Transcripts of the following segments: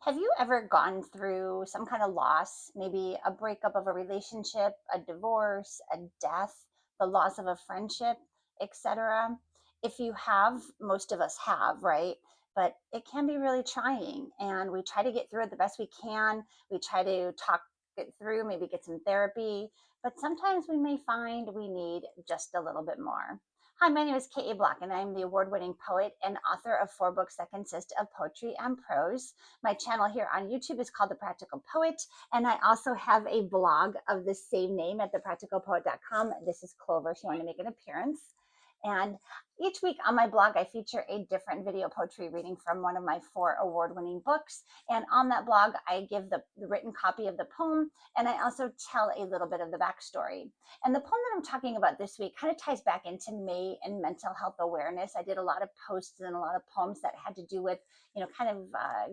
Have you ever gone through some kind of loss, maybe a breakup of a relationship, a divorce, a death, the loss of a friendship, etc.? If you have, most of us have, right? But it can be really trying, and we try to get through it the best we can. We try to talk it through, maybe get some therapy, but sometimes we may find we need just a little bit more. Hi, my name is K.A. Bloch, and I'm the award winning poet and author of 4 books that consist of poetry and prose. My channel here on YouTube is called The Practical Poet, and I also have a blog of the same name at thepracticalpoet.com. This is Clover, if you want to make an appearance. And each week on my blog, I feature a different video poetry reading from one of my 4 award-winning books. And on that blog, I give the written copy of the poem, and I also tell a little bit of the backstory. And the poem that I'm talking about this week kind of ties back into May and mental health awareness. I did a lot of posts and a lot of poems that had to do with, kind of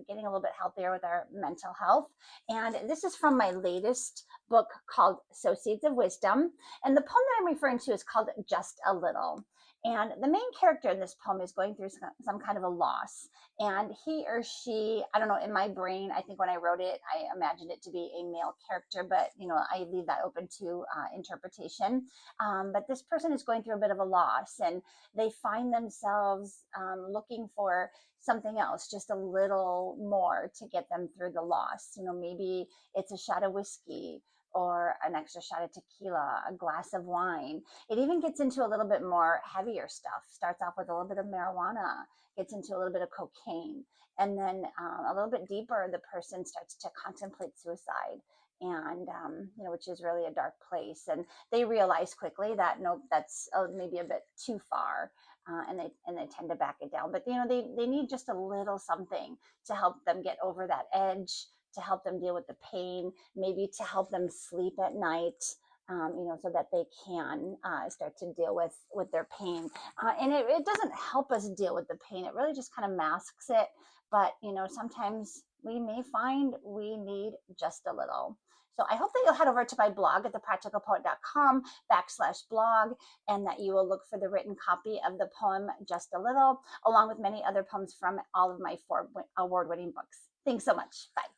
getting a little bit healthier with our mental health. And this is from my latest book called So Seeds of Wisdom. And the poem that I'm referring to is called Just a Little. And the main character in this poem is going through some kind of a loss. And he or she, I don't know, in my brain, I think when I wrote it, I imagined it to be a male character, but, I leave that open to interpretation. But this person is going through a bit of a loss, and they find themselves looking for something else, just a little more to get them through the loss. Maybe it's a shot of whiskey or an extra shot of tequila, a glass of wine. It even gets into a little bit more heavier stuff. Starts off with a little bit of marijuana, gets into a little bit of cocaine, and then a little bit deeper, the person starts to contemplate suicide. And which is really a dark place, and they realize quickly that no, that's maybe a bit too far, and they tend to back it down. But they need just a little something to help them get over that edge, to help them deal with the pain, maybe to help them sleep at night, so that they can start to deal with their pain. And it doesn't help us deal with the pain. It really just kind of masks it. But, sometimes we may find we need just a little. So I hope that you'll head over to my blog at thepracticalpoet.com/blog, and that you will look for the written copy of the poem Just a Little, along with many other poems from all of my 4 award-winning books. Thanks so much. Bye.